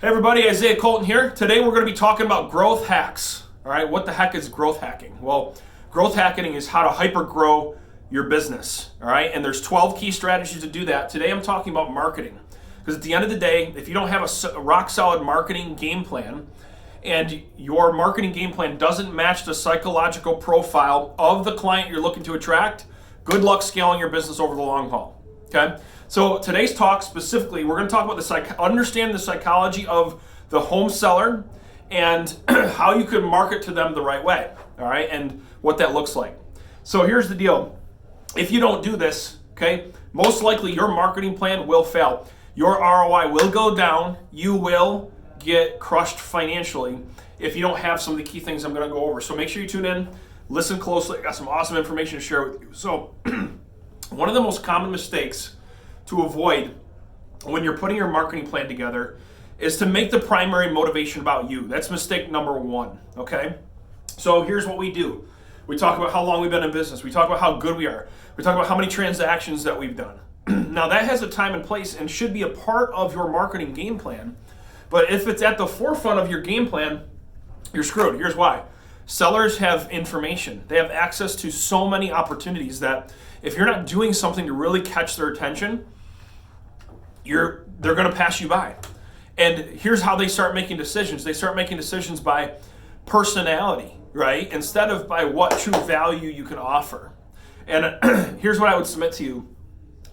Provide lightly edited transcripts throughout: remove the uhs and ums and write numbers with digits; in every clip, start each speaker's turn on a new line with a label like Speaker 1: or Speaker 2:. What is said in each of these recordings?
Speaker 1: Hey everybody, Isaiah Colton here. Today we're going to be talking about growth hacks. All right, what the heck is growth hacking? Well, growth hacking is how to hyper grow your business. All right, and there's 12 key strategies to do that. Today I'm talking about marketing. Because at the end of the day, if you don't have a rock solid marketing game plan and your marketing game plan doesn't match the psychological profile of the client you're looking to attract, good luck scaling your business over the long haul. Okay? So today's talk specifically, we're going to talk about understand the psychology of the home seller and how you can market to them the right way, all right, and what that looks like. So here's the deal. If you don't do this, okay, most likely your marketing plan will fail. Your ROI will go down. You will get crushed financially if you don't have some of the key things I'm going to go over. So make sure you tune in, listen closely. I got some awesome information to share with you. So one of the most common mistakes to avoid when you're putting your marketing plan together is to make the primary motivation about you. That's mistake number one, okay? So here's what we do. We talk about how long we've been in business. We talk about how good we are. We talk about how many transactions that we've done. Now that has a time and place and should be a part of your marketing game plan. But if it's at the forefront of your game plan, you're screwed. Here's why. Sellers have information. They have access to so many opportunities that if you're not doing something to really catch their attention, they're going to pass you by. And here's how they start making decisions. They start making decisions by personality, right? Instead of by what true value you can offer. And here's what I would submit to you,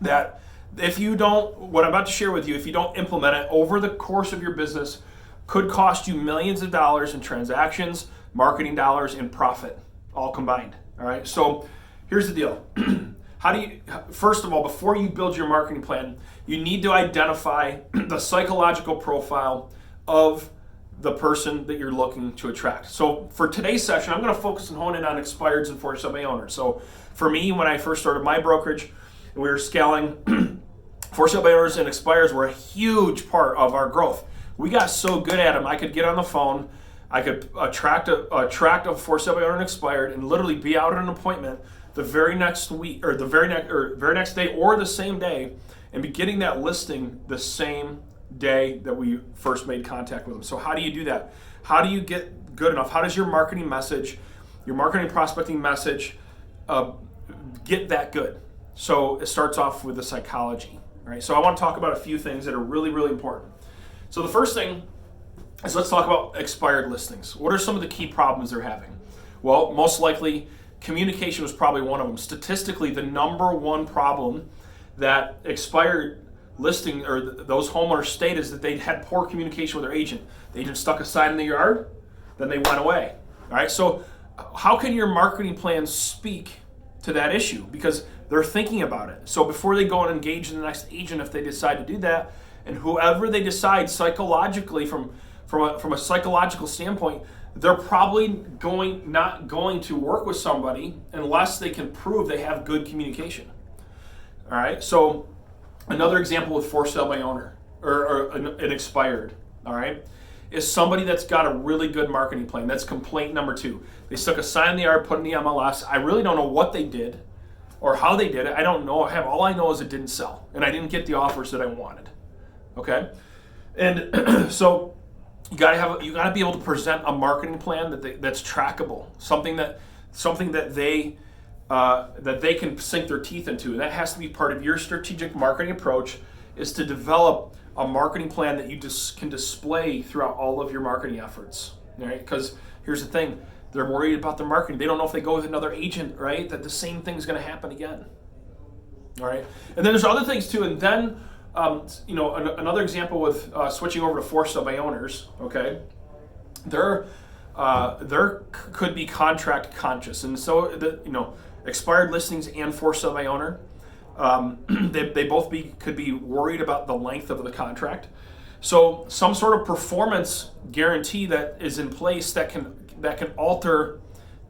Speaker 1: that if you don't, what I'm about to share with you, if you don't implement it over the course of your business, could cost you millions of dollars in transactions, marketing dollars, and profit, all combined, all right? So here's the deal. First of all, before you build your marketing plan, you need to identify the psychological profile of the person that you're looking to attract. So for today's session, I'm going to focus and hone in on expireds and for sale by owners. So for me, when I first started my brokerage and we were scaling, for sale by owners and expireds were a huge part of our growth. We got so good at them, I could get on the phone, I could attract a for sale by owner and expired and literally be out at an appointment the very next week or the very next day or the same day and be getting that listing the same day that we first made contact with them. So how do you do that? How do you get good enough? How does your marketing message, your marketing prospecting message get that good? So it starts off with the psychology, right? So I want to talk about a few things that are really, really important. So the first thing is let's talk about expired listings. What are some of the key problems they're having? Well, most likely communication was probably one of them. Statistically, the number one problem that expired listing or those homeowners state is that they had poor communication with their agent. The agent stuck a sign in the yard, then they went away. All right, so how can your marketing plan speak to that issue? Because they're thinking about it. So before they go and engage the next agent, if they decide to do that, and whoever they decide psychologically from a psychological standpoint, they're probably not going to work with somebody unless they can prove they have good communication. All right, so another example with for sale by owner or an expired, all right, is somebody that's got a really good marketing plan. That's complaint number 2. They stuck a sign in the yard, put in the MLS. I really don't know what they did or how they did it. I don't know. All I know is it didn't sell and I didn't get the offers that I wanted. Okay, and so you gotta be able to present a marketing plan that's trackable, something that they can sink their teeth into. And that has to be part of your strategic marketing approach, is to develop a marketing plan that you just can display throughout all of your marketing efforts. Right? Because here's the thing, they're worried about their marketing. They don't know if they go with another agent, right, that the same thing's going to happen again. All right, and then there's other things too. And then another example with switching over to for sale by owners, okay, there could be contract conscious, and so expired listings and for sale by owner, they both could be worried about the length of the contract. So some sort of performance guarantee that is in place that can alter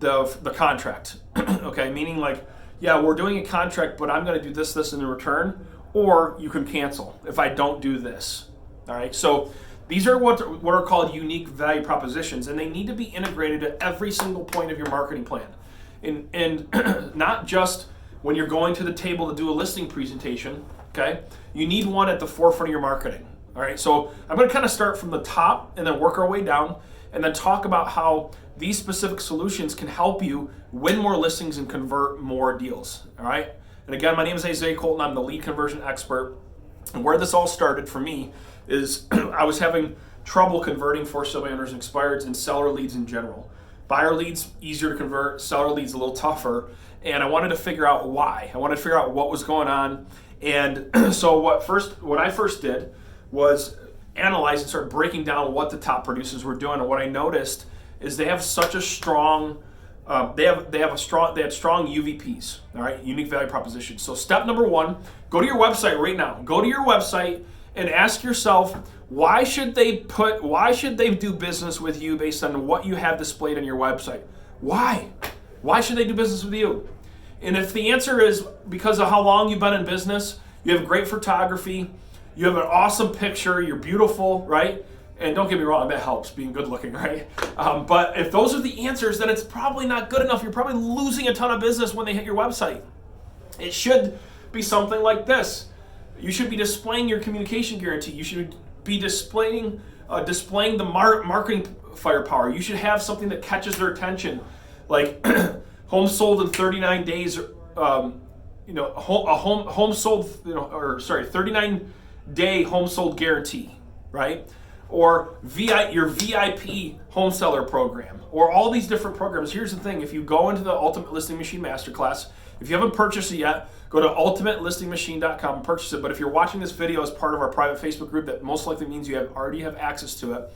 Speaker 1: the contract, okay, meaning like, yeah, we're doing a contract, but I'm going to do this in return. Or you can cancel if I don't do this. All right. So these are what are called unique value propositions, and they need to be integrated at every single point of your marketing plan, and not just when you're going to the table to do a listing presentation. Okay, you need one at the forefront of your marketing. All right, so I'm going to kind of start from the top and then work our way down and then talk about how these specific solutions can help you win more listings and convert more deals. All right, and again, my name is Isaiah Colton. I'm the lead conversion expert. And where this all started for me is I was having trouble converting for sale by owners and expireds and seller leads in general. Buyer leads, easier to convert, seller leads a little tougher. And I wanted to figure out why. I wanted to figure out what was going on. And so what I first did was analyze and start breaking down what the top producers were doing. And what I noticed is they have such a strong, they had strong UVPs, all right, unique value proposition. So step number one, go to your website right now. Go to your website and ask yourself, why should they do business with you based on what you have displayed on your website? Why? Why should they do business with you? And if the answer is because of how long you've been in business, you have great photography, you have an awesome picture, you're beautiful, right? And don't get me wrong, that helps, being good looking, right? But if those are the answers, then it's probably not good enough. You're probably losing a ton of business when they hit your website. It should be something like this. You should be displaying your communication guarantee. You should be displaying the marketing firepower. You should have something that catches their attention, like home sold in 39 days. Home sold, 39-day home sold guarantee, right? Or your VIP home seller program, or all these different programs. Here's the thing: if you go into the Ultimate Listing Machine Masterclass, if you haven't purchased it yet, go to ultimatalistingmachine.com and purchase it. But if you're watching this video as part of our private Facebook group, that most likely means you already have access to it.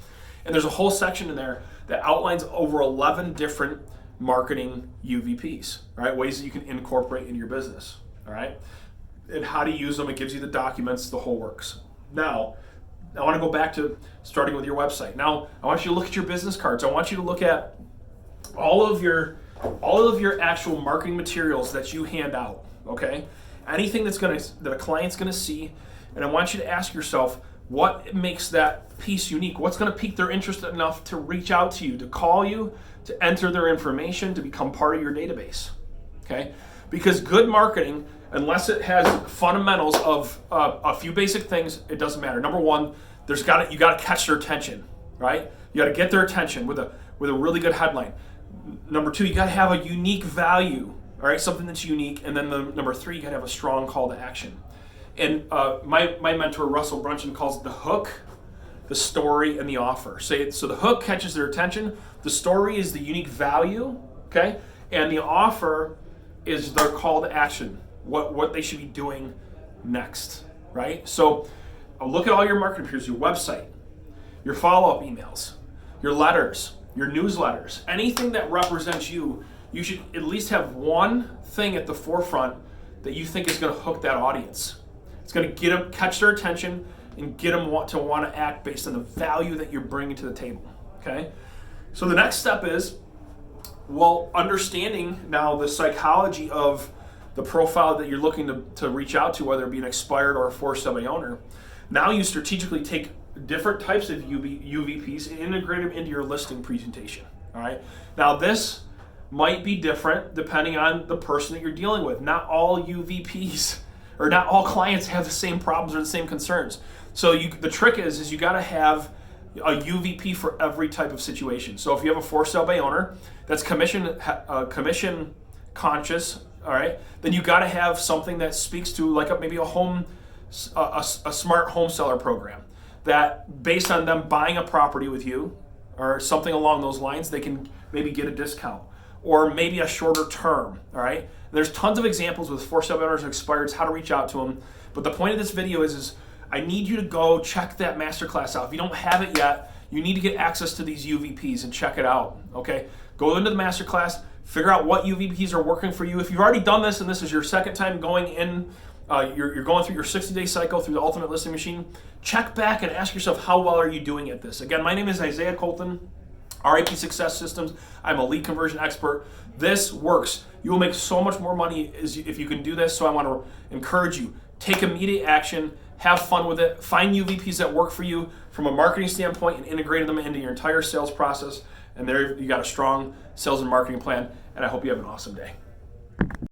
Speaker 1: And there's a whole section in there that outlines over 11 different marketing UVPs, all right, ways that you can incorporate into your business, all right, and how to use them. It gives you the documents, the whole works. Now, I want to go back to starting with your website. Now, I want you to look at your business cards. I want you to look at all of your actual marketing materials that you hand out, okay? Anything that a client's going to see, and I want you to ask yourself, what makes that piece unique? What's going to pique their interest enough to reach out to you, to call you, to enter their information, to become part of your database, okay? Because good marketing, unless it has fundamentals of a few basic things, it doesn't matter. Number one, you got to catch their attention, right? You got to get their attention with a really good headline. Number two, you got to have a unique value, all right, something that's unique. And then number three, you got to have a strong call to action. And my mentor Russell Brunson calls it the hook, the story, and the offer. So the hook catches their attention. The story is the unique value, okay, and the offer is their call to action. What they should be doing next, right? So look at all your marketing materials, your website, your follow-up emails, your letters, your newsletters, anything that represents you. You should at least have one thing at the forefront that you think is going to hook that audience. It's going to catch their attention and get them to want to act based on the value that you're bringing to the table, okay? So the next step is, understanding now the psychology of the profile that you're looking to reach out to, whether it be an expired or a for sale by owner. Now you strategically take different types of UVPs and integrate them into your listing presentation, all right? Now this might be different depending on the person that you're dealing with. Not all UVPs or not all clients have the same problems or the same concerns. So the trick is you got to have a UVP for every type of situation. So if you have a for sale by owner that's commission conscious, all right, then you got to have something that speaks to maybe a smart home seller program that based on them buying a property with you or something along those lines, they can maybe get a discount or maybe a shorter term, all right? There's tons of examples with for sale by owners and expireds, how to reach out to them. But the point of this video is I need you to go check that masterclass out. If you don't have it yet, you need to get access to these UVPs and check it out, okay? Go into the masterclass, figure out what UVPs are working for you. If you've already done this and this is your second time going in, you're going through your 60-day cycle through the Ultimate Listing Machine, check back and ask yourself, how well are you doing at this? Again, my name is Isaiah Colton, RIP Success Systems. I'm a lead conversion expert. This works. You will make so much more money if you can do this, so I want to encourage you. Take immediate action, have fun with it, find UVPs that work for you from a marketing standpoint and integrate them into your entire sales process. And there you got a strong sales and marketing plan, and I hope you have an awesome day.